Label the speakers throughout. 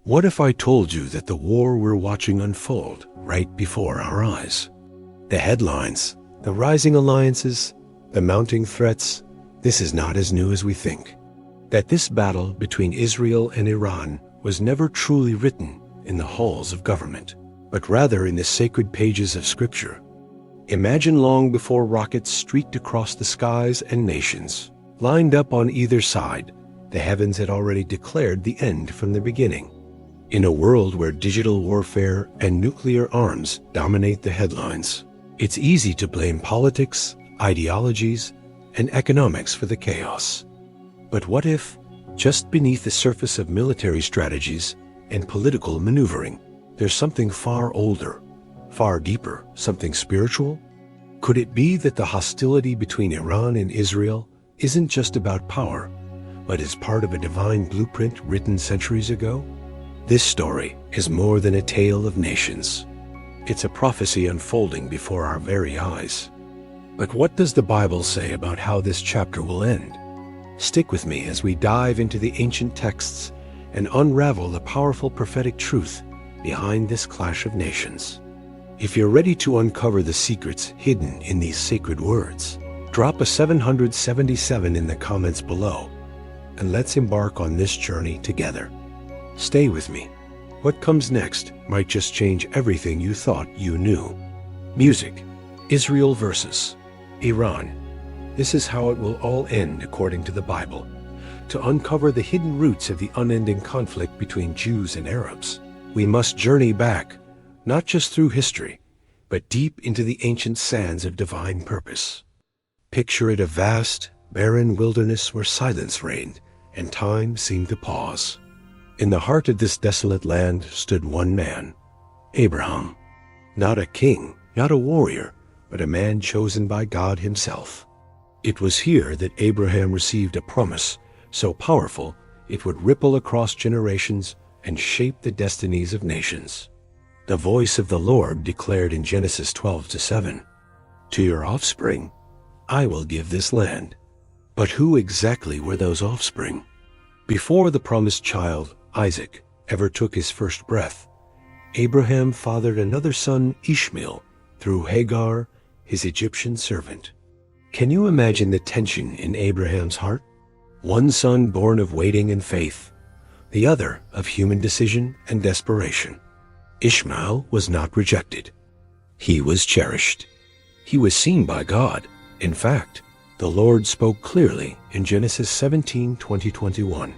Speaker 1: What if I told you that the war we're watching unfold right before our eyes? The headlines, the rising alliances, the mounting threats, this is not as new as we think. That this battle between Israel and Iran was never truly written in the halls of government, but rather in the sacred pages of Scripture. Imagine long before rockets streaked across the skies and nations, lined up on either side, the heavens had already declared the end from the beginning. In a world where digital warfare and nuclear arms dominate the headlines, it's easy to blame politics, ideologies, and economics for the chaos. But what if, just beneath the surface of military strategies and political maneuvering, there's something far older, far deeper, something spiritual? Could it be that the hostility between Iran and Israel isn't just about power, but is part of a divine blueprint written centuries ago? This story is more than a tale of nations. It's a prophecy unfolding before our very eyes. But what does the Bible say about how this chapter will end? Stick with me as we dive into the ancient texts and unravel the powerful prophetic truth behind this clash of nations. If you're ready to uncover the secrets hidden in these sacred words, drop a 777 in the comments below, and let's embark on this journey together. Stay with me. What comes next might just change everything you thought you knew. Music, Israel versus Iran. This is how it will all end according to the Bible. To uncover the hidden roots of the unending conflict between Jews and Arabs, we must journey back, not just through history, but deep into the ancient sands of divine purpose. Picture it a vast, barren wilderness where silence reigned and time seemed to pause. In the heart of this desolate land stood one man, Abraham. Not a king, not a warrior, but a man chosen by God himself. It was here that Abraham received a promise so powerful it would ripple across generations and shape the destinies of nations. The voice of the Lord declared in Genesis 12:7, "To your offspring I will give this land." But who exactly were those offspring? Before the promised child, Isaac, ever took his first breath, Abraham fathered another son, Ishmael, through Hagar, his Egyptian servant. Can you imagine the tension in Abraham's heart? One son born of waiting and faith, the other of human decision and desperation. Ishmael was not rejected. He was cherished. He was seen by God. In fact, the Lord spoke clearly in Genesis 17:20-21.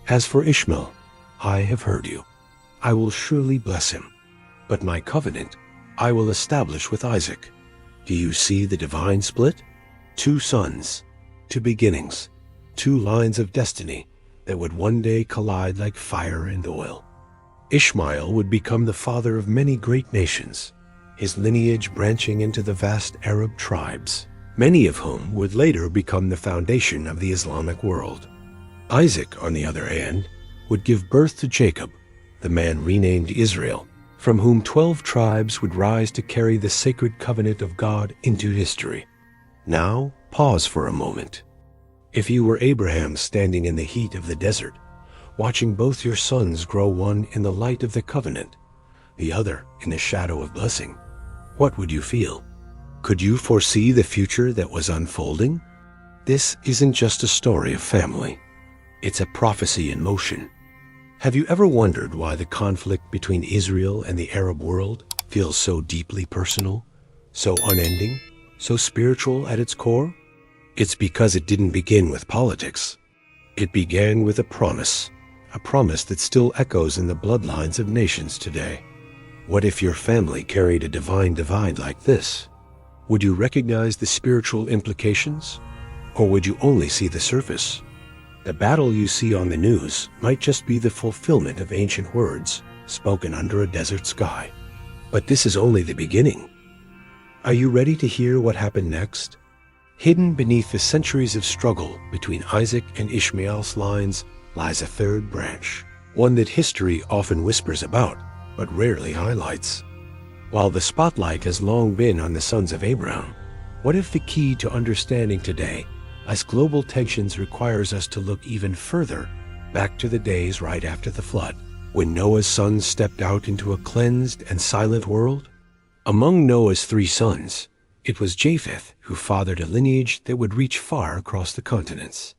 Speaker 1: "As for Ishmael, I have heard you. I will surely bless him, but my covenant I will establish with Isaac." Do you see the divine split? Two sons, two beginnings, two lines of destiny that would one day collide like fire and oil. Ishmael would become the father of many great nations, his lineage branching into the vast Arab tribes, many of whom would later become the foundation of the Islamic world. Isaac, on the other hand, would give birth to Jacob, the man renamed Israel, from whom 12 tribes would rise to carry the sacred covenant of God into history. Now, pause for a moment. If you were Abraham standing in the heat of the desert, watching both your sons grow, one in the light of the covenant, the other in the shadow of blessing, what would you feel? Could you foresee the future that was unfolding? This isn't just a story of family. It's a prophecy in motion. Have you ever wondered why the conflict between Israel and the Arab world feels so deeply personal, so unending, so spiritual at its core? It's because it didn't begin with politics. It began with a promise that still echoes in the bloodlines of nations today. What if your family carried a divine divide like this? Would you recognize the spiritual implications? Or would you only see the surface? The battle you see on the news might just be the fulfillment of ancient words spoken under a desert sky. But this is only the beginning. Are you ready to hear what happened next? Hidden beneath the centuries of struggle between Isaac and Ishmael's lines lies a third branch, one that history often whispers about, but rarely highlights. While the spotlight has long been on the sons of Abraham, what if the key to understanding today, as global tensions requires us to look even further back to the days right after the flood, when Noah's sons stepped out into a cleansed and silent world? Among Noah's 3 sons, it was Japheth who fathered a lineage that would reach far across the continents.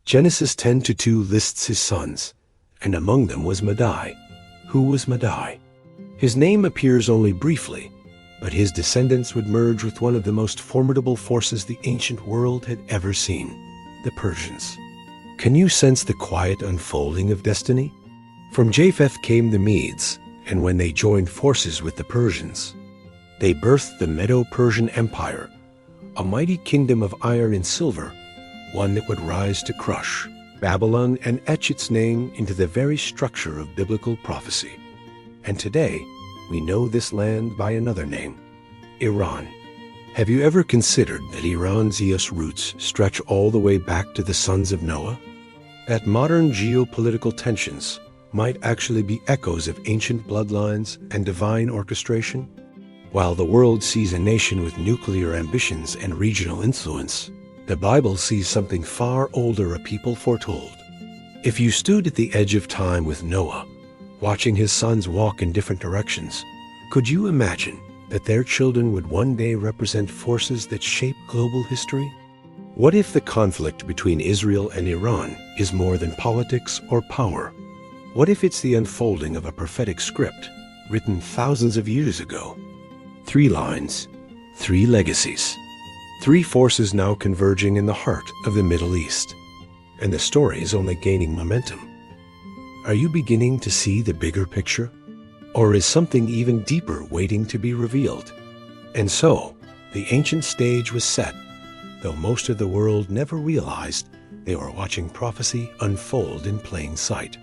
Speaker 1: Genesis 10:2 lists his sons, and among them was Madai. Who was Madai? His name appears only briefly, but his descendants would merge with one of the most formidable forces the ancient world had ever seen, the Persians. Can you sense the quiet unfolding of destiny? From Japheth came the Medes, and when they joined forces with the Persians, they birthed the Medo-Persian Empire, a mighty kingdom of iron and silver, one that would rise to crush Babylon and etch its name into the very structure of biblical prophecy. And today, we know this land by another name, Iran. Have you ever considered that Iran's Eos roots stretch all the way back to the sons of Noah? That modern geopolitical tensions might actually be echoes of ancient bloodlines and divine orchestration? While the world sees a nation with nuclear ambitions and regional influence, the Bible sees something far older a people foretold. If you stood at the edge of time with Noah, watching his sons walk in different directions, could you imagine that their children would one day represent forces that shape global history? What if the conflict between Israel and Iran is more than politics or power? What if it's the unfolding of a prophetic script written thousands of years ago? 3 lines, 3 legacies, 3 forces now converging in the heart of the Middle East. And the story is only gaining momentum. Are you beginning to see the bigger picture? Or is something even deeper waiting to be revealed? And so, the ancient stage was set, though most of the world never realized they were watching prophecy unfold in plain sight.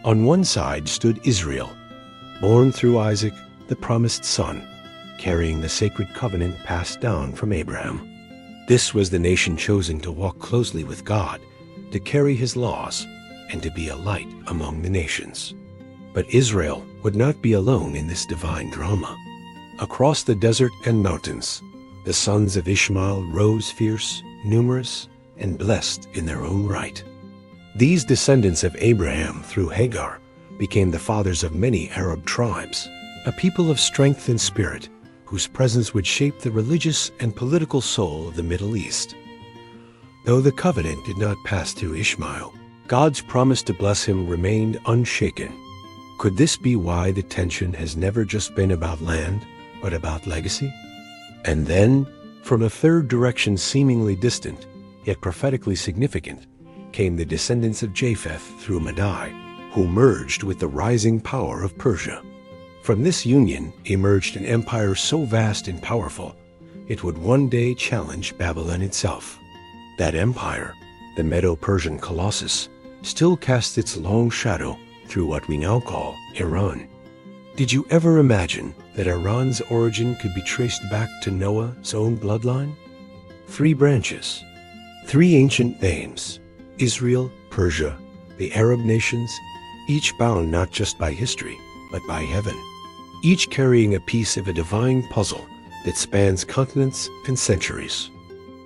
Speaker 1: On one side stood Israel, born through Isaac, the promised son, carrying the sacred covenant passed down from Abraham. This was the nation chosen to walk closely with God, to carry his laws, and to be a light among the nations. But Israel would not be alone in this divine drama. Across the desert and mountains, the sons of Ishmael rose fierce, numerous, and blessed in their own right. These descendants of Abraham through Hagar became the fathers of many Arab tribes, a people of strength and spirit, whose presence would shape the religious and political soul of the Middle East. Though the covenant did not pass through Ishmael, God's promise to bless him remained unshaken. Could this be why the tension has never just been about land, but about legacy? And then, from a third direction seemingly distant, yet prophetically significant, came the descendants of Japheth through Madai, who merged with the rising power of Persia. From this union emerged an empire so vast and powerful, it would one day challenge Babylon itself. That empire, the Medo-Persian Colossus, still casts its long shadow through what we now call Iran. Did you ever imagine that Iran's origin could be traced back to Noah's own bloodline? 3 branches, 3 ancient names, Israel, Persia, the Arab nations, each bound not just by history, but by heaven, each carrying a piece of a divine puzzle that spans continents and centuries.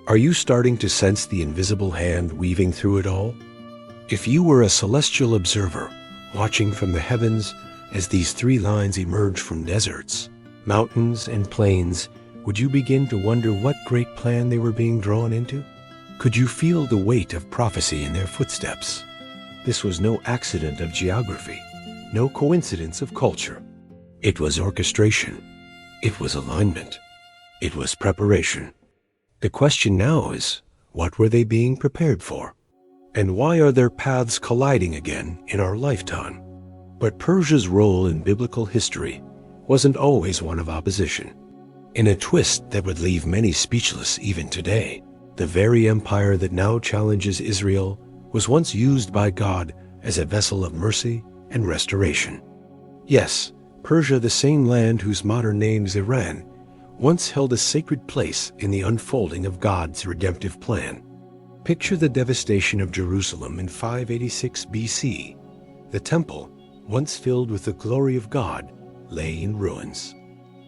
Speaker 1: Are you starting to sense the invisible hand weaving through it all? If you were a celestial observer, watching from the heavens as these 3 lines emerge from deserts, mountains, and plains, would you begin to wonder what great plan they were being drawn into? Could you feel the weight of prophecy in their footsteps? This was no accident of geography, no coincidence of culture. It was orchestration. It was alignment. It was preparation. The question now is, what were they being prepared for? And why are their paths colliding again in our lifetime? But Persia's role in biblical history wasn't always one of opposition. In a twist that would leave many speechless even today, the very empire that now challenges Israel was once used by God as a vessel of mercy and restoration. Yes, Persia, the same land whose modern name is Iran, once held a sacred place in the unfolding of God's redemptive plan. Picture the devastation of Jerusalem in 586 BC. The temple, once filled with the glory of God, lay in ruins.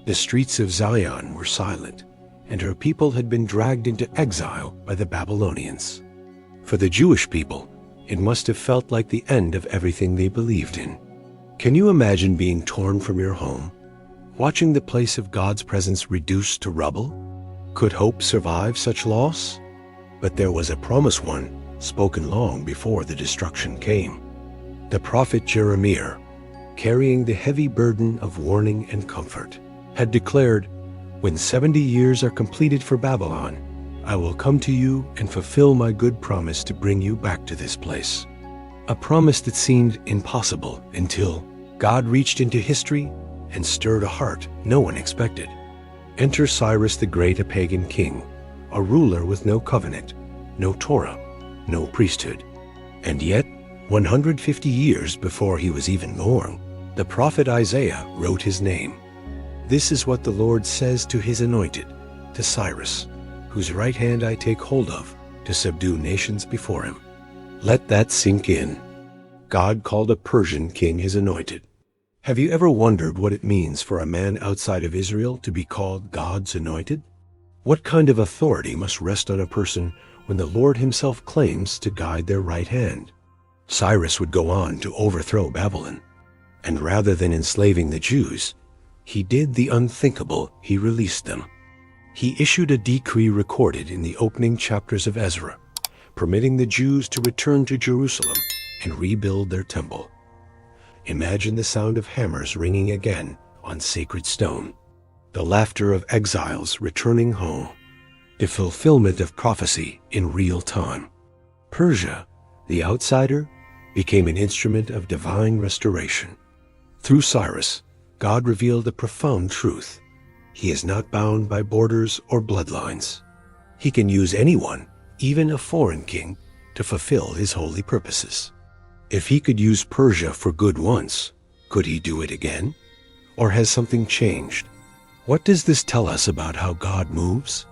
Speaker 1: The streets of Zion were silent, and her people had been dragged into exile by the Babylonians. For the Jewish people, it must have felt like the end of everything they believed in. Can you imagine being torn from your home, watching the place of God's presence reduced to rubble? Could hope survive such loss? But there was a promised one, spoken long before the destruction came. The prophet Jeremiah, carrying the heavy burden of warning and comfort, had declared, "When 70 years are completed for Babylon, I will come to you and fulfill my good promise to bring you back to this place." A promise that seemed impossible until God reached into history and stirred a heart no one expected. Enter Cyrus the Great, a pagan king, a ruler with no covenant, no Torah, no priesthood. And yet, 150 years before he was even born, the prophet Isaiah wrote his name. This is what the Lord says to his anointed, to Cyrus, whose right hand I take hold of, to subdue nations before him. Let that sink in. God called a Persian king his anointed. Have you ever wondered what it means for a man outside of Israel to be called God's anointed? What kind of authority must rest on a person when the Lord himself claims to guide their right hand? Cyrus would go on to overthrow Babylon, and rather than enslaving the Jews, he did the unthinkable. He released them. He issued a decree recorded in the opening chapters of Ezra, permitting the Jews to return to Jerusalem and rebuild their temple. Imagine the sound of hammers ringing again on sacred stone, the laughter of exiles returning home, the fulfillment of prophecy in real time. Persia, the outsider, became an instrument of divine restoration. Through Cyrus, God revealed a profound truth. He is not bound by borders or bloodlines. He can use anyone, even a foreign king, to fulfill his holy purposes. If he could use Persia for good once, could he do it again? Or has something changed? What does this tell us about how God moves?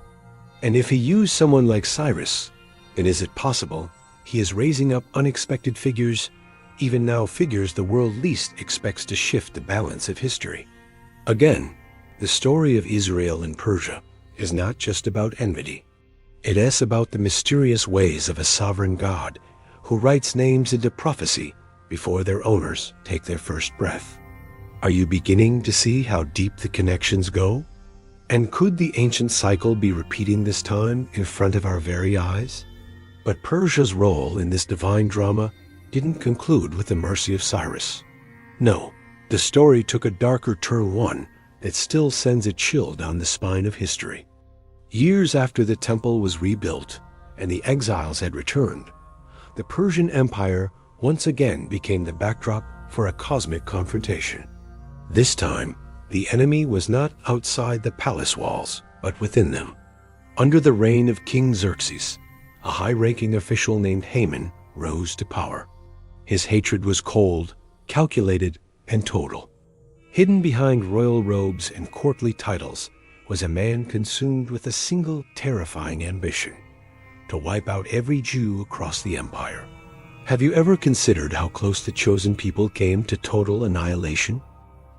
Speaker 1: And if he used someone like Cyrus, then is it possible he is raising up unexpected figures, even now figures the world least expects to shift the balance of history? Again, the story of Israel and Persia is not just about enmity. It is about the mysterious ways of a sovereign God who writes names into prophecy before their owners take their first breath. Are you beginning to see how deep the connections go? And could the ancient cycle be repeating this time in front of our very eyes? But Persia's role in this divine drama didn't conclude with the mercy of Cyrus. No, the story took a darker turn, one that still sends a chill down the spine of history. Years after the temple was rebuilt and the exiles had returned, the Persian Empire once again became the backdrop for a cosmic confrontation. This time, the enemy was not outside the palace walls, but within them. Under the reign of King Xerxes, a high-ranking official named Haman rose to power. His hatred was cold, calculated, and total. Hidden behind royal robes and courtly titles was a man consumed with a single terrifying ambition: to wipe out every Jew across the empire. Have you ever considered how close the chosen people came to total annihilation?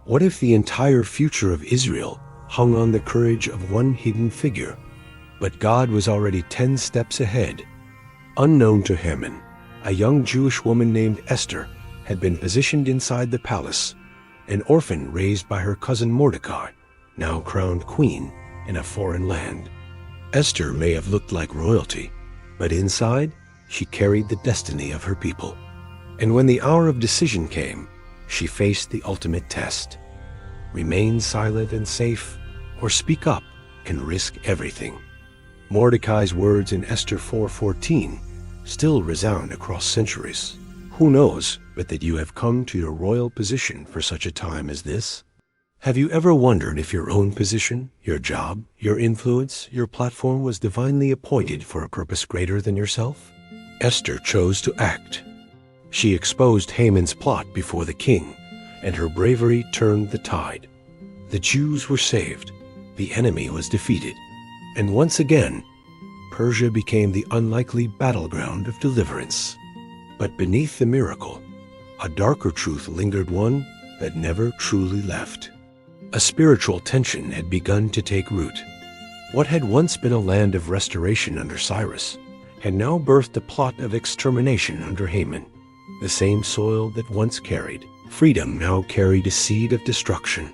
Speaker 1: What if the entire future of Israel hung on the courage of one hidden figure? But God was already 10 steps ahead. Unknown to Haman, a young Jewish woman named Esther had been positioned inside the palace, an orphan raised by her cousin Mordecai, now crowned queen in a foreign land. Esther may have looked like royalty, but inside, she carried the destiny of her people. And when the hour of decision came, she faced the ultimate test. Remain silent and safe, or speak up and risk everything. Mordecai's words in Esther 4:14 still resound across centuries. Who knows but that you have come to your royal position for such a time as this? Have you ever wondered if your own position, your job, your influence, your platform was divinely appointed for a purpose greater than yourself? Esther chose to act. She exposed Haman's plot before the king, and her bravery turned the tide. The Jews were saved, the enemy was defeated, and once again, Persia became the unlikely battleground of deliverance. But beneath the miracle, a darker truth lingered, one that never truly left. A spiritual tension had begun to take root. What had once been a land of restoration under Cyrus had now birthed a plot of extermination under Haman, the same soil that once carried Freedom now carried a seed of destruction.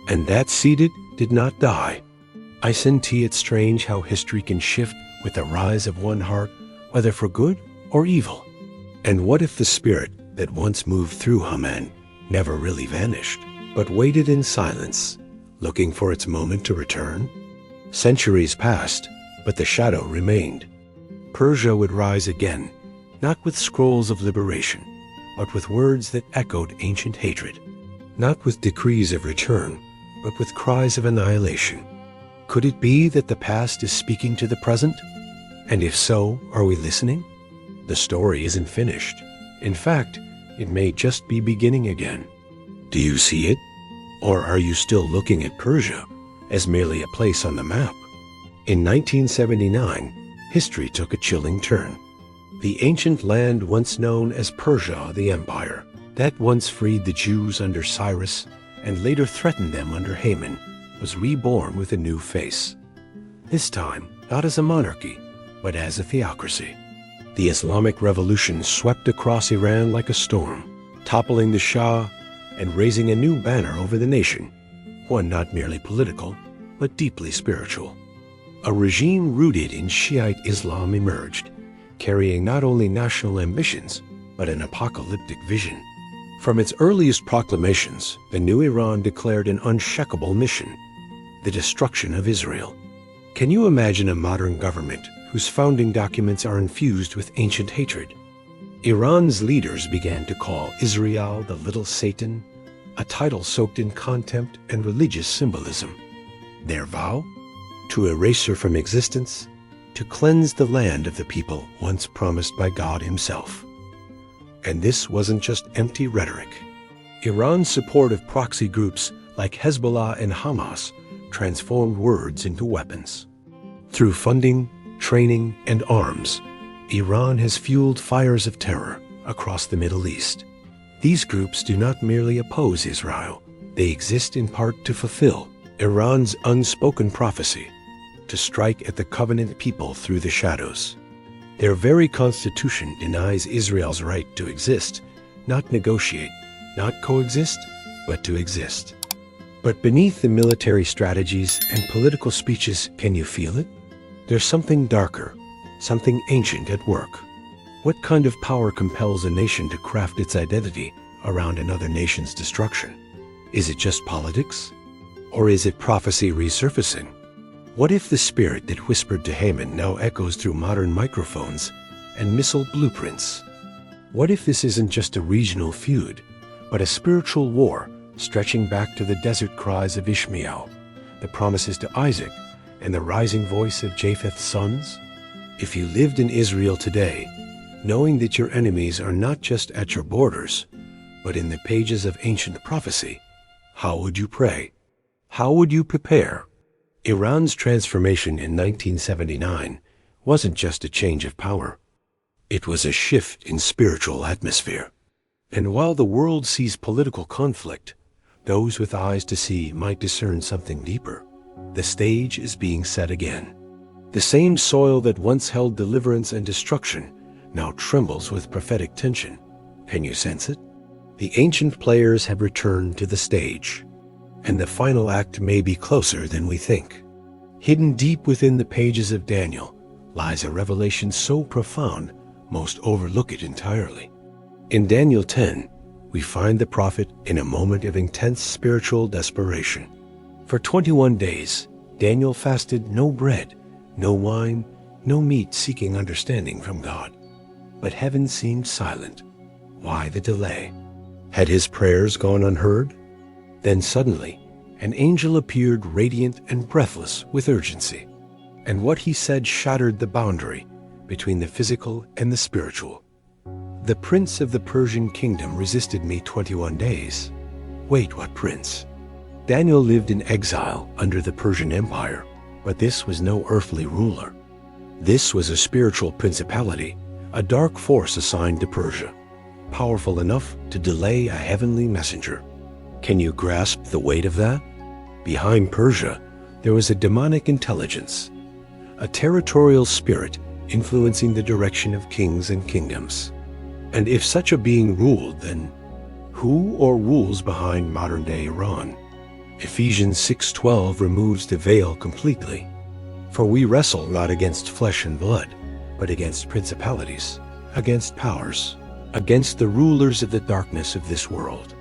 Speaker 1: And that seed did not die. Isn't it strange how history can shift with the rise of one heart, whether for good or evil? And what if the spirit that once moved through Haman never really vanished, but waited in silence, looking for its moment to return? Centuries passed, but the shadow remained. Persia would rise again, not with scrolls of liberation, but with words that echoed ancient hatred, not with decrees of return, but with cries of annihilation. Could it be that the past is speaking to the present? And if so, are we listening? The story isn't finished. In fact, it may just be beginning again. Do you see it? Or are you still looking at Persia as merely a place on the map? In 1979, history took a chilling turn. The ancient land once known as Persia the Empire, that once freed the Jews under Cyrus and later threatened them under Haman, was reborn with a new face. This time, not as a monarchy, but as a theocracy. The Islamic Revolution swept across Iran like a storm, toppling the Shah and raising a new banner over the nation, one not merely political, but deeply spiritual. A regime rooted in Shiite Islam emerged, carrying not only national ambitions, but an apocalyptic vision. From its earliest proclamations, the new Iran declared an unshakable mission: the destruction of Israel. Can you imagine a modern government whose founding documents are infused with ancient hatred? Iran's leaders began to call Israel the little Satan, a title soaked in contempt and religious symbolism. Their vow? To erase her from existence, to cleanse the land of the people once promised by God himself. And this wasn't just empty rhetoric. Iran's support of proxy groups like Hezbollah and Hamas transformed words into weapons. Through funding, training, and arms, Iran has fueled fires of terror across the Middle East. These groups do not merely oppose Israel, they exist in part to fulfill Iran's unspoken prophecy, to strike at the covenant people through the shadows. Their very constitution denies Israel's right to exist, not negotiate, not coexist, but to exist. But beneath the military strategies and political speeches, can you feel it? There's something darker, something ancient at work. What kind of power compels a nation to craft its identity around another nation's destruction? Is it just politics? Or is it prophecy resurfacing? What if the spirit that whispered to Haman now echoes through modern microphones and missile blueprints? What if this isn't just a regional feud, but a spiritual war stretching back to the desert cries of Ishmael, the promises to Isaac, and the rising voice of Japheth's sons? If you lived in Israel today, knowing that your enemies are not just at your borders, but in the pages of ancient prophecy, how would you pray? How would you prepare? Iran's transformation in 1979 wasn't just a change of power. It was a shift in spiritual atmosphere. And while the world sees political conflict, those with eyes to see might discern something deeper. The stage is being set again. The same soil that once held deliverance and destruction now trembles with prophetic tension. Can you sense it? The ancient players have returned to the stage, and the final act may be closer than we think. Hidden deep within the pages of Daniel lies a revelation so profound most overlook it entirely. In Daniel 10, we find the prophet in a moment of intense spiritual desperation. For 21 days, Daniel fasted no bread, no wine, no meat, seeking understanding from God. But heaven seemed silent. Why the delay? Had his prayers gone unheard? Then suddenly, an angel appeared radiant and breathless with urgency. And what he said shattered the boundary between the physical and the spiritual. The prince of the Persian kingdom resisted me 21 days. Wait, what prince? Daniel lived in exile under the Persian Empire, but this was no earthly ruler. This was a spiritual principality, a dark force assigned to Persia, powerful enough to delay a heavenly messenger. Can you grasp the weight of that? Behind Persia, there was a demonic intelligence, a territorial spirit influencing the direction of kings and kingdoms. And if such a being ruled, then Who or rules behind modern-day Iran? Ephesians 6:12 removes the veil completely. For we wrestle not against flesh and blood, but against principalities, against powers, against the rulers of the darkness of this world.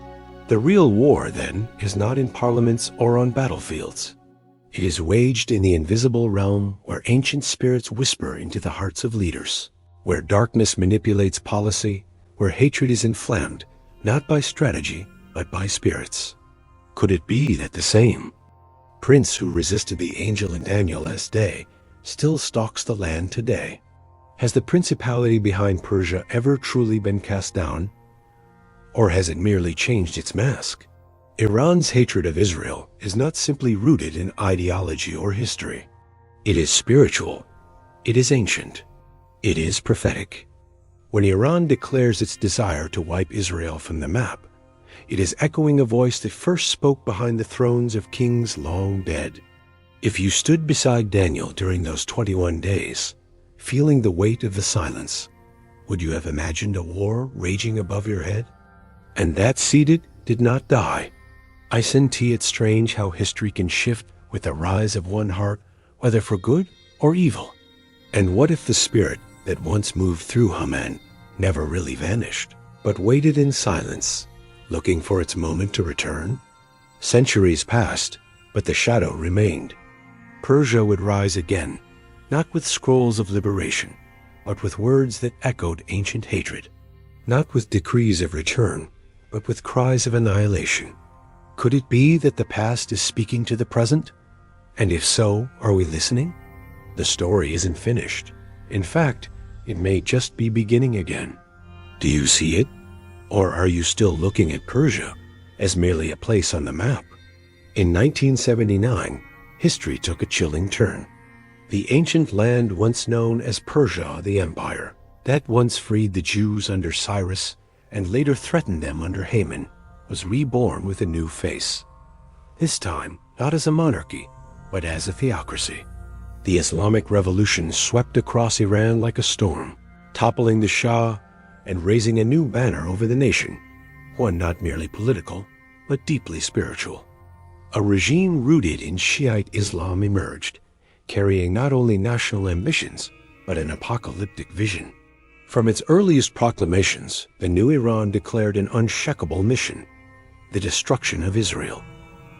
Speaker 1: The real war, then, is not in parliaments or on battlefields. It is waged in the invisible realm where ancient spirits whisper into the hearts of leaders, where darkness manipulates policy, where hatred is inflamed, not by strategy, but by spirits. Could it be that the same prince who resisted the angel in Daniel's last day still stalks the land today? Has the principality behind Persia ever truly been cast down? Or has it merely changed its mask? Iran's hatred of Israel is not simply rooted in ideology or history. It is spiritual. It is ancient. It is prophetic. When Iran declares its desire to wipe Israel from the map, it is echoing a voice that first spoke behind the thrones of kings long dead. If you stood beside Daniel during those 21 days, feeling the weight of the silence, would you have imagined a war raging above your head? And that seated did not die. Isn't it strange how history can shift with the rise of one heart, whether for good or evil? And what if the spirit that once moved through Haman never really vanished, but waited in silence, looking for its moment to return? Centuries passed, but the shadow remained. Persia would rise again, not with scrolls of liberation, but with words that echoed ancient hatred, not with decrees of return, but with cries of annihilation. Could it be that the past is speaking to the present? And if so, are we listening? The story isn't finished. In fact, it may just be beginning again. Do you see it? Or are you still looking at Persia as merely a place on the map? In 1979, history took a chilling turn. The ancient land once known as Persia the Empire, that once freed the Jews under Cyrus and later threatened them under Haman, was reborn with a new face. This time, not as a monarchy, but as a theocracy. The Islamic Revolution swept across Iran like a storm, toppling the Shah and raising a new banner over the nation, one not merely political, but deeply spiritual. A regime rooted in Shiite Islam emerged, carrying not only national ambitions, but an apocalyptic vision. From its earliest proclamations, the new Iran declared an unshakable mission: the destruction of Israel.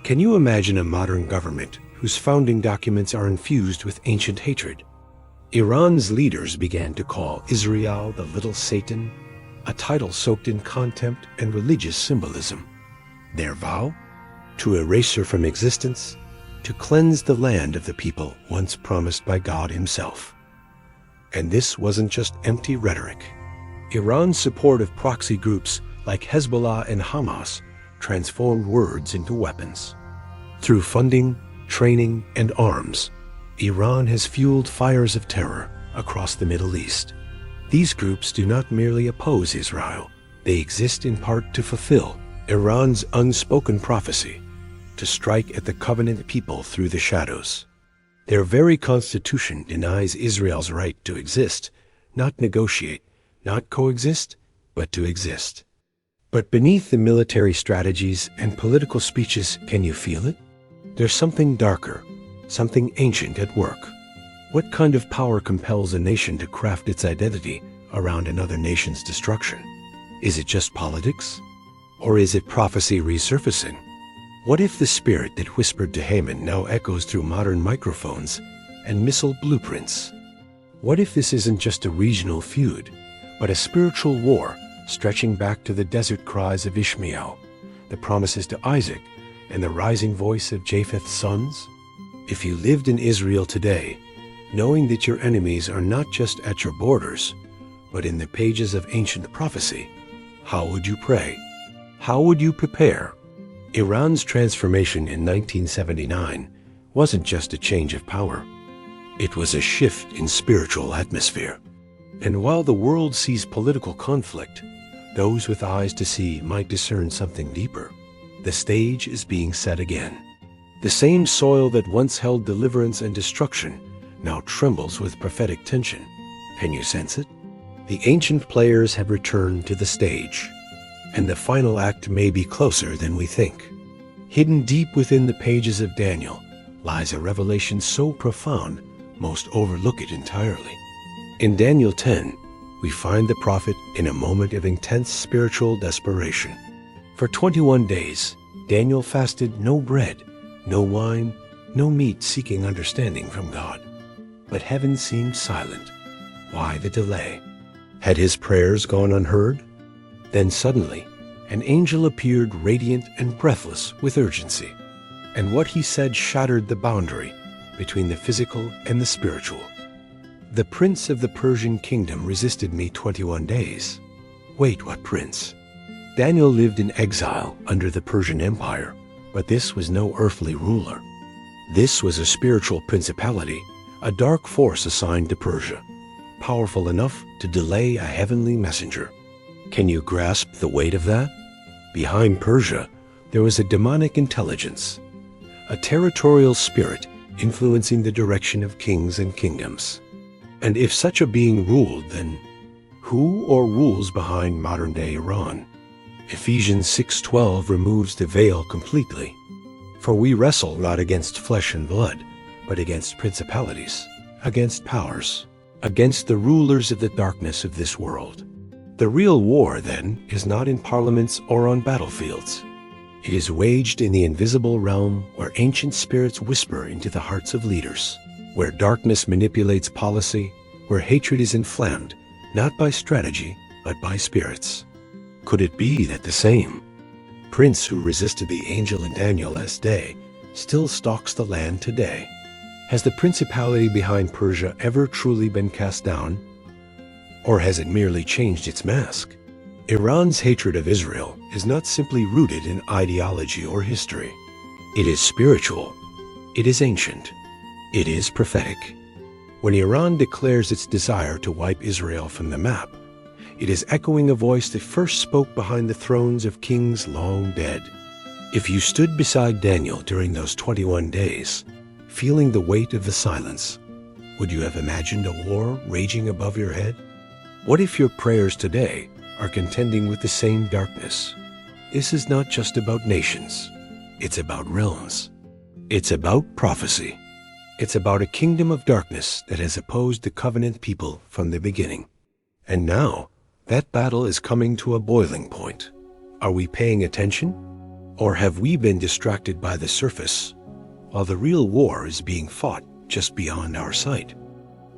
Speaker 1: Can you imagine a modern government whose founding documents are infused with ancient hatred? Iran's leaders began to call Israel the little Satan, a title soaked in contempt and religious symbolism. Their vow? To erase her from existence, to cleanse the land of the people once promised by God himself. And this wasn't just empty rhetoric. Iran's support of proxy groups like Hezbollah and Hamas transformed words into weapons. Through funding, training, and arms, Iran has fueled fires of terror across the Middle East. These groups do not merely oppose Israel, they exist in part to fulfill Iran's unspoken prophecy, to strike at the covenant people through the shadows. Their very constitution denies Israel's right to exist, not negotiate, not coexist, but to exist. But beneath the military strategies and political speeches, can you feel it? There's something darker, something ancient at work. What kind of power compels a nation to craft its identity around another nation's destruction? Is it just politics? Or is it prophecy resurfacing? What if the spirit that whispered to Haman now echoes through modern microphones and missile blueprints? What if this isn't just a regional feud, but a spiritual war stretching back to the desert cries of Ishmael, the promises to Isaac, and the rising voice of Japheth's sons? If you lived in Israel today, knowing that your enemies are not just at your borders, but in the pages of ancient prophecy, how would you pray? How would you prepare? Iran's transformation in 1979 wasn't just a change of power. It was a shift in spiritual atmosphere. And while the world sees political conflict, those with eyes to see might discern something deeper. The stage is being set again. The same soil that once held deliverance and destruction now trembles with prophetic tension. Can you sense it? The ancient players have returned to the stage. and the final act may be closer than we think. Hidden deep within the pages of Daniel lies a revelation so profound, most overlook it entirely. In Daniel 10, we find the prophet in a moment of intense spiritual desperation. For 21 days, Daniel fasted no bread, no wine, no meat, seeking understanding from God. But heaven seemed silent. Why the delay? Had his prayers gone unheard? Then suddenly, an angel appeared, radiant and breathless with urgency. And what he said shattered the boundary between the physical and the spiritual. The prince of the Persian kingdom resisted me 21 days. Wait, what prince? Daniel lived in exile under the Persian Empire, but this was no earthly ruler. This was a spiritual principality, a dark force assigned to Persia, powerful enough to delay a heavenly messenger. Can you grasp the weight of that? Behind Persia, there was a demonic intelligence, a territorial spirit influencing the direction of kings and kingdoms. And if such a being ruled, then who or rules behind modern-day Iran? Ephesians 6:12 removes the veil completely. For we wrestle not against flesh and blood, but against principalities, against powers, against the rulers of the darkness of this world. The real war, then, is not in parliaments or on battlefields. It is waged in the invisible realm where ancient spirits whisper into the hearts of leaders, where darkness manipulates policy, where hatred is inflamed, not by strategy, but by spirits. Could it be that the same prince who resisted the angel in Daniel last day still stalks the land today? Has the principality behind Persia ever truly been cast down? Or has it merely changed its mask? Iran's hatred of Israel is not simply rooted in ideology or history. It is spiritual. It is ancient. It is prophetic. When Iran declares its desire to wipe Israel from the map, it is echoing a voice that first spoke behind the thrones of kings long dead. If you stood beside Daniel during those 21 days, feeling the weight of the silence, would you have imagined a war raging above your head? What if your prayers today are contending with the same darkness? This is not just about nations. It's about realms. It's about prophecy. It's about a kingdom of darkness that has opposed the covenant people from the beginning. And now, that battle is coming to a boiling point. Are we paying attention? Or have we been distracted by the surface, while the real war is being fought just beyond our sight?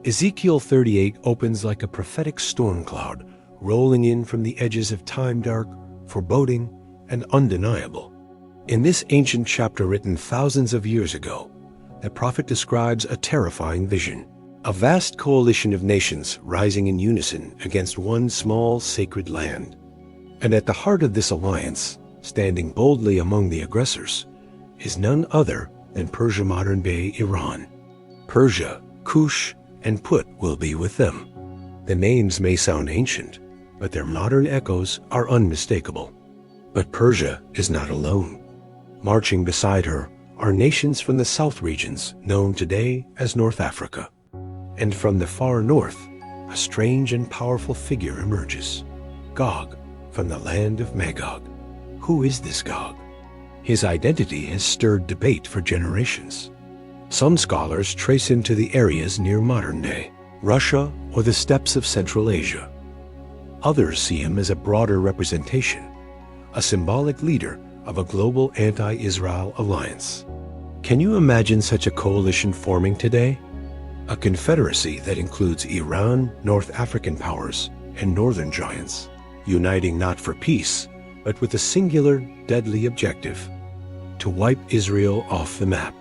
Speaker 1: Ezekiel 38 opens like a prophetic storm cloud, rolling in from the edges of time, dark, foreboding, and undeniable. In this ancient chapter written thousands of years ago, the prophet describes a terrifying vision. A vast coalition of nations rising in unison against one small sacred land. And at the heart of this alliance, standing boldly among the aggressors, is none other than Persia, modern-day Iran. Persia, Kush, and Put will be with them. The names may sound ancient, but their modern echoes are unmistakable. But Persia is not alone. Marching beside her are nations from the south regions known today as North Africa. And from the far north, a strange and powerful figure emerges. Gog, from the land of Magog. Who is this Gog? His identity has stirred debate for generations. Some scholars trace him to the areas near modern-day Russia or the steppes of Central Asia. Others see him as a broader representation, a symbolic leader of a global anti-Israel alliance. Can you imagine such a coalition forming today? A confederacy that includes Iran, North African powers, and northern giants, uniting not for peace, but with a singular, deadly objective: to wipe Israel off the map.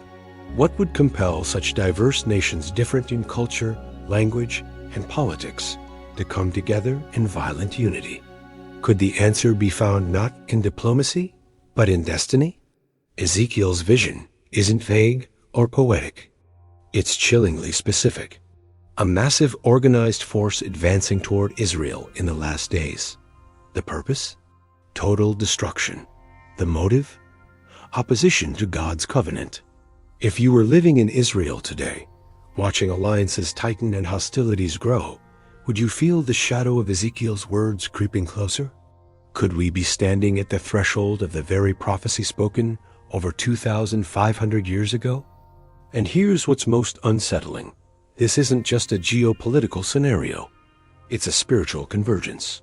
Speaker 1: What would compel such diverse nations different in culture, language, and politics to come together in violent unity? Could the answer be found not in diplomacy, but in destiny? Ezekiel's vision isn't vague or poetic. It's chillingly specific. A massive organized force advancing toward Israel in the last days. The purpose? Total destruction. The motive? Opposition to God's covenant. If you were living in Israel today, watching alliances tighten and hostilities grow, would you feel the shadow of Ezekiel's words creeping closer? Could we be standing at the threshold of the very prophecy spoken over 2,500 years ago? And here's what's most unsettling. This isn't just a geopolitical scenario. It's a spiritual convergence.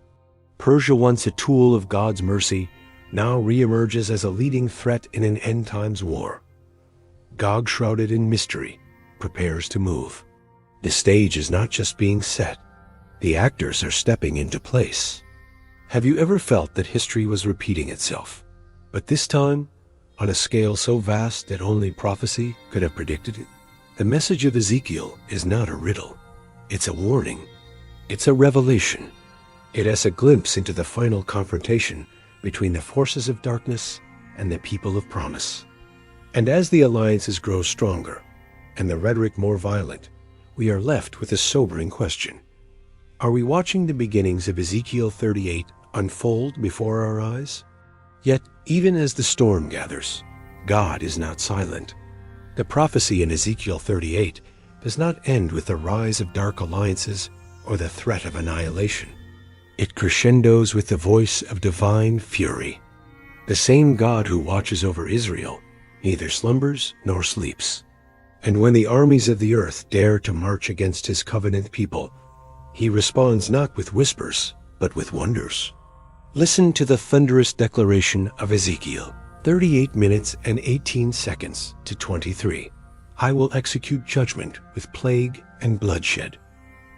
Speaker 1: Persia, once a tool of God's mercy, now reemerges as a leading threat in an end-times war. Gog, shrouded in mystery, prepares to move. The stage is not just being set. The actors are stepping into place. Have you ever felt that history was repeating itself? But this time, on a scale so vast that only prophecy could have predicted it? The message of Ezekiel is not a riddle. It's a warning. It's a revelation. It has a glimpse into the final confrontation between the forces of darkness and the people of promise. And as the alliances grow stronger and the rhetoric more violent, we are left with a sobering question. Are we watching the beginnings of Ezekiel 38 unfold before our eyes? Yet, even as the storm gathers, God is not silent. The prophecy in Ezekiel 38 does not end with the rise of dark alliances or the threat of annihilation. It crescendos with the voice of divine fury. The same God who watches over Israel neither slumbers nor sleeps. And when the armies of the earth dare to march against his covenant people, he responds not with whispers, but with wonders. Listen to the thunderous declaration of Ezekiel, 38 minutes and 18 seconds to 23. I will execute judgment with plague and bloodshed.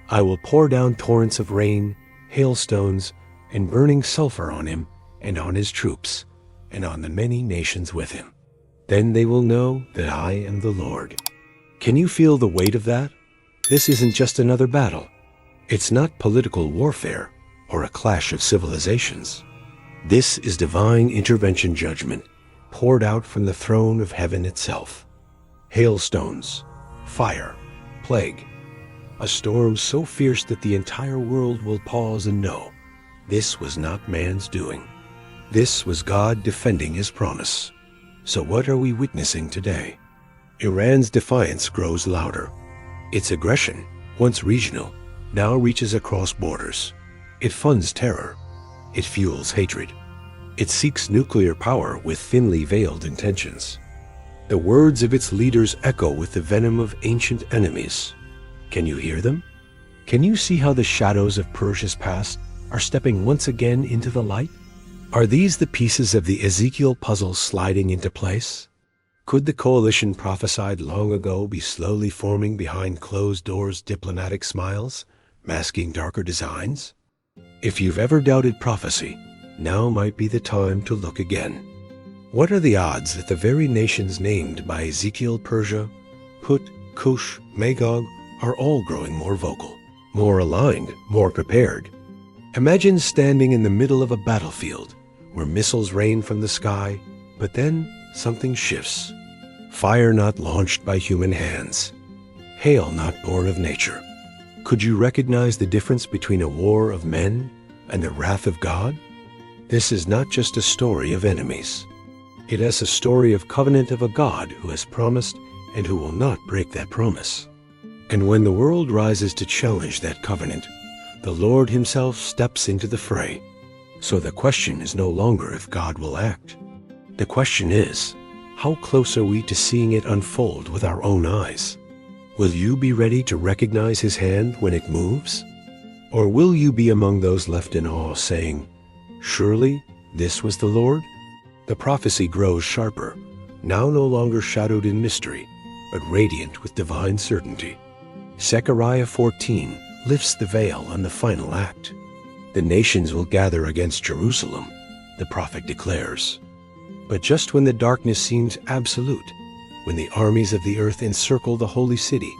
Speaker 1: I will pour down torrents of rain, hailstones, and burning sulfur on him and on his troops, and on the many nations with him. Then they will know that I am the Lord. Can you feel the weight of that? This isn't just another battle. It's not political warfare or a clash of civilizations. This is divine intervention judgment poured out from the throne of heaven itself. Hailstones, fire, plague, a storm so fierce that the entire world will pause and know this was not man's doing. This was God defending his promise. So what are we witnessing today? Iran's defiance grows louder. Its aggression, once regional, now reaches across borders. It funds terror. It fuels hatred. It seeks nuclear power with thinly veiled intentions. The words of its leaders echo with the venom of ancient enemies. Can you hear them? Can you see how the shadows of Persia's past are stepping once again into the light? Are these the pieces of the Ezekiel puzzle sliding into place? Could the coalition prophesied long ago be slowly forming behind closed doors diplomatic smiles, masking darker designs? If you've ever doubted prophecy, now might be the time to look again. What are the odds that the very nations named by Ezekiel, Persia, Put, Cush, Magog, are all growing more vocal, more aligned, more prepared? Imagine standing in the middle of a battlefield where missiles rain from the sky, but then something shifts. Fire not launched by human hands. Hail not born of nature. Could you recognize the difference between a war of men and the wrath of God? This is not just a story of enemies. It is a story of covenant of a God who has promised and who will not break that promise. And when the world rises to challenge that covenant, the Lord himself steps into the fray. So the question is no longer if God will act. The question is, how close are we to seeing it unfold with our own eyes? Will you be ready to recognize his hand when it moves? Or will you be among those left in awe, saying, surely this was the Lord? The prophecy grows sharper, now no longer shadowed in mystery, but radiant with divine certainty. Zechariah 14 lifts the veil on the final act. The nations will gather against Jerusalem, the prophet declares. But just when the darkness seems absolute, when the armies of the earth encircle the holy city,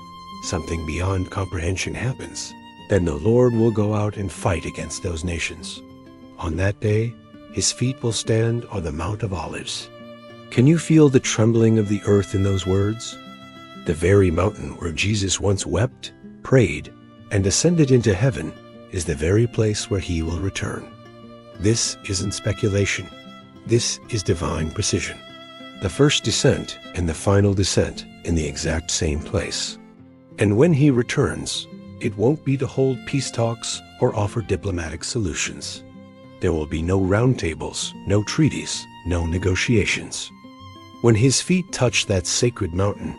Speaker 1: something beyond comprehension happens. Then the Lord will go out and fight against those nations. On that day, his feet will stand on the Mount of Olives. Can you feel the trembling of the earth in those words? The very mountain where Jesus once wept, prayed, and ascended into heaven is the very place where he will return. This isn't speculation. This is divine precision. The first descent and the final descent in the exact same place. And when he returns, it won't be to hold peace talks or offer diplomatic solutions. There will be no round tables, no treaties, no negotiations. When his feet touch that sacred mountain,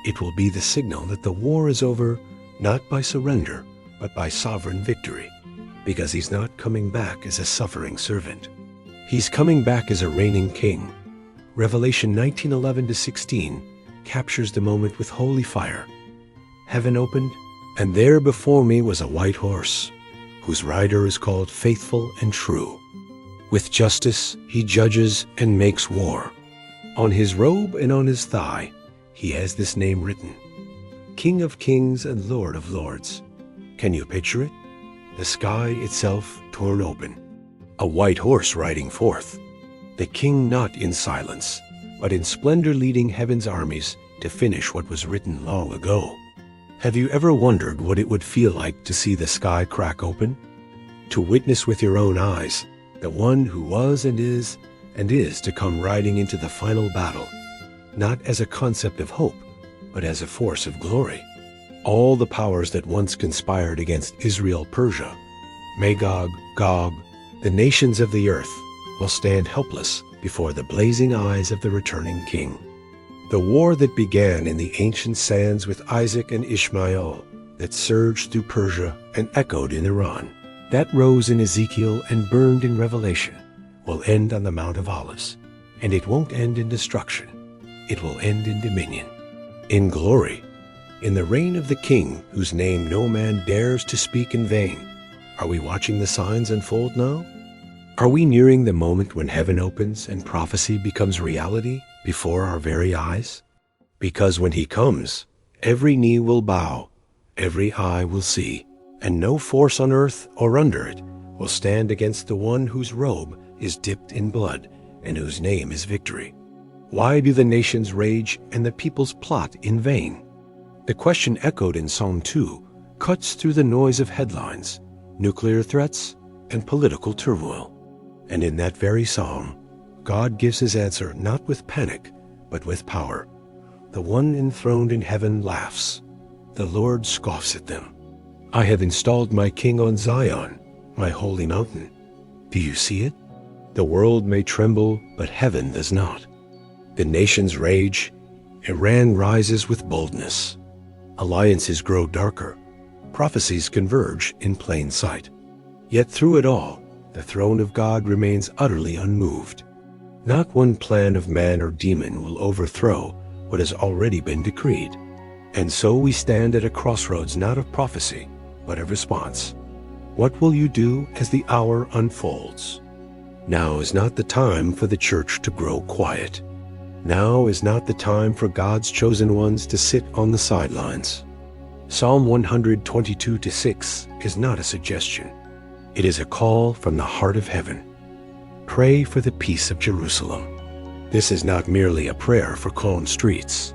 Speaker 1: it will be the signal that the war is over, not by surrender, but by sovereign victory, because he's not coming back as a suffering servant. He's coming back as a reigning king. Revelation 19:11-16 captures the moment with holy fire. Heaven opened, and there before me was a white horse, whose rider is called Faithful and True. With justice he judges and makes war. On his robe and on his thigh he has this name written: King of Kings and Lord of Lords. Can you picture it? The sky itself torn open. A white horse riding forth. The king not in silence, but in splendor leading heaven's armies to finish what was written long ago. Have you ever wondered what it would feel like to see the sky crack open? To witness with your own eyes the one who was and is to come riding into the final battle, not as a concept of hope, but as a force of glory. All the powers that once conspired against Israel, Persia, Magog, Gog, the nations of the earth, will stand helpless before the blazing eyes of the returning king. The war that began in the ancient sands with Isaac and Ishmael, that surged through Persia and echoed in Iran, that rose in Ezekiel and burned in Revelation, will end on the Mount of Olives. And it won't end in destruction. It will end in dominion, in glory, in the reign of the King whose name no man dares to speak in vain. Are we watching the signs unfold now? Are we nearing the moment when heaven opens and prophecy becomes reality before our very eyes? Because when he comes, every knee will bow, every eye will see, and no force on earth or under it will stand against the one whose robe is dipped in blood and whose name is victory. Why do the nations rage and the peoples plot in vain? The question echoed in Psalm 2 cuts through the noise of headlines, nuclear threats, and political turmoil. And in that very psalm, God gives his answer not with panic, but with power. The one enthroned in heaven laughs. The Lord scoffs at them. I have installed my king on Zion, my holy mountain. Do you see it? The world may tremble, but heaven does not. The nations rage. Iran rises with boldness. Alliances grow darker. Prophecies converge in plain sight. Yet through it all, the throne of God remains utterly unmoved. Not one plan of man or demon will overthrow what has already been decreed. And so we stand at a crossroads not of prophecy, but of response. What will you do as the hour unfolds? Now is not the time for the church to grow quiet. Now is not the time for God's chosen ones to sit on the sidelines. Psalm 122-6 is not a suggestion. It is a call from the heart of heaven. Pray for the peace of Jerusalem. This is not merely a prayer for calm streets.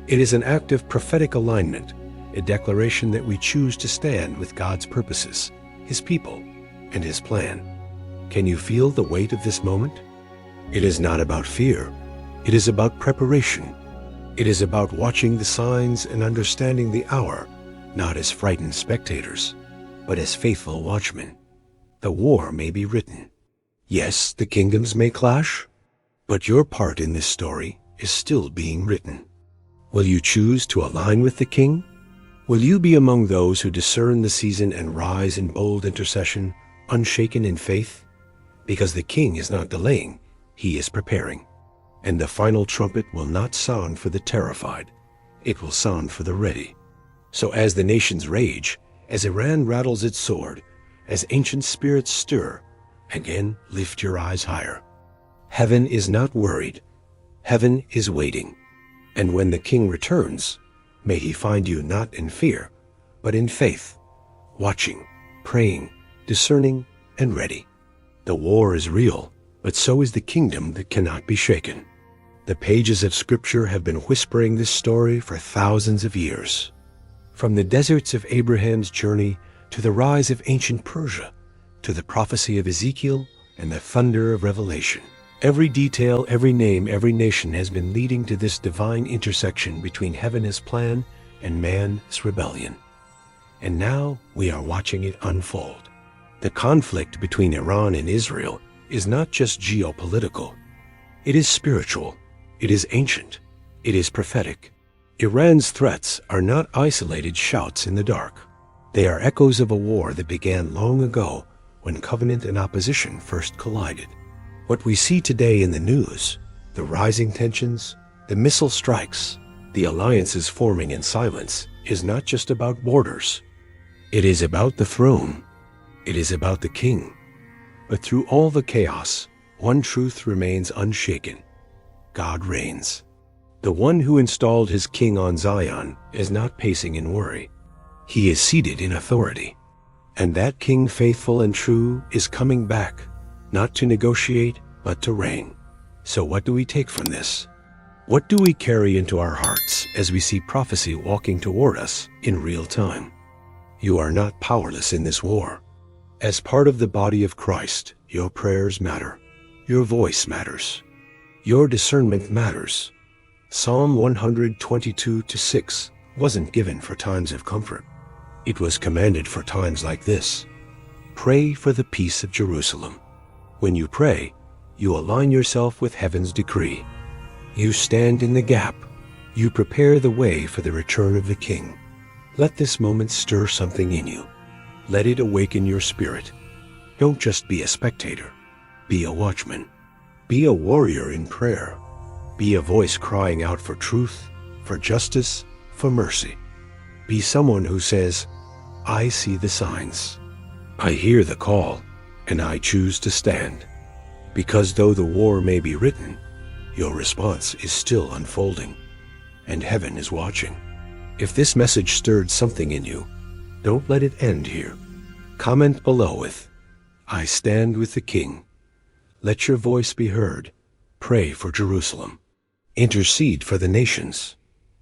Speaker 1: It is an act of prophetic alignment, a declaration that we choose to stand with God's purposes, his people, and his plan. Can you feel the weight of this moment? It is not about fear. It is about preparation. It is about watching the signs and understanding the hour, not as frightened spectators, but as faithful watchmen. The war may be written. Yes, the kingdoms may clash, but your part in this story is still being written. Will you choose to align with the king? Will you be among those who discern the season and rise in bold intercession, unshaken in faith? Because the king is not delaying, he is preparing. And the final trumpet will not sound for the terrified, it will sound for the ready. So as the nations rage, as Iran rattles its sword, as ancient spirits stir, again lift your eyes higher. Heaven is not worried. Heaven is waiting. And when the King returns, may he find you not in fear, but in faith, watching, praying, discerning, and ready. The war is real, but so is the kingdom that cannot be shaken. The pages of Scripture have been whispering this story for thousands of years. From the deserts of Abraham's journey to the rise of ancient Persia, to the prophecy of Ezekiel and the thunder of Revelation. Every detail, every name, every nation has been leading to this divine intersection between heaven's plan and man's rebellion. And now we are watching it unfold. The conflict between Iran and Israel is not just geopolitical. It is spiritual. It is ancient. It is prophetic. Iran's threats are not isolated shouts in the dark. They are echoes of a war that began long ago when covenant and opposition first collided. What we see today in the news, the rising tensions, the missile strikes, the alliances forming in silence, is not just about borders. It is about the throne. It is about the king. But through all the chaos, one truth remains unshaken. God reigns. The one who installed his king on Zion is not pacing in worry. He is seated in authority. And that king, faithful and true, is coming back, not to negotiate, but to reign. So what do we take from this? What do we carry into our hearts as we see prophecy walking toward us in real time? You are not powerless in this war. As part of the body of Christ, your prayers matter. Your voice matters. Your discernment matters. Psalm 122:6 wasn't given for times of comfort. It was commanded for times like this. Pray for the peace of Jerusalem. When you pray, you align yourself with heaven's decree. You stand in the gap. You prepare the way for the return of the King. Let this moment stir something in you. Let it awaken your spirit. Don't just be a spectator. Be a watchman. Be a warrior in prayer. Be a voice crying out for truth, for justice, for mercy. Be someone who says, I see the signs. I hear the call, and I choose to stand. Because though the war may be written, your response is still unfolding, and heaven is watching. If this message stirred something in you, don't let it end here. Comment below with, I stand with the King. Let your voice be heard. Pray for Jerusalem. Intercede for the nations.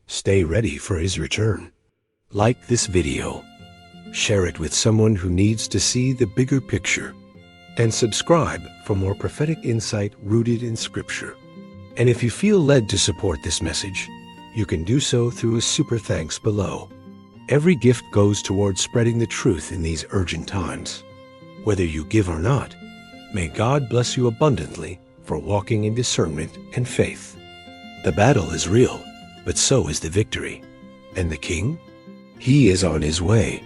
Speaker 1: Stay ready for his return. Like this video. Share it with someone who needs to see the bigger picture. And subscribe for more prophetic insight rooted in Scripture. And if you feel led to support this message, you can do so through a super thanks below. Every gift goes towards spreading the truth in these urgent times. Whether you give or not, may God bless you abundantly for walking in discernment and faith. The battle is real, but so is the victory. And the King? He is on his way.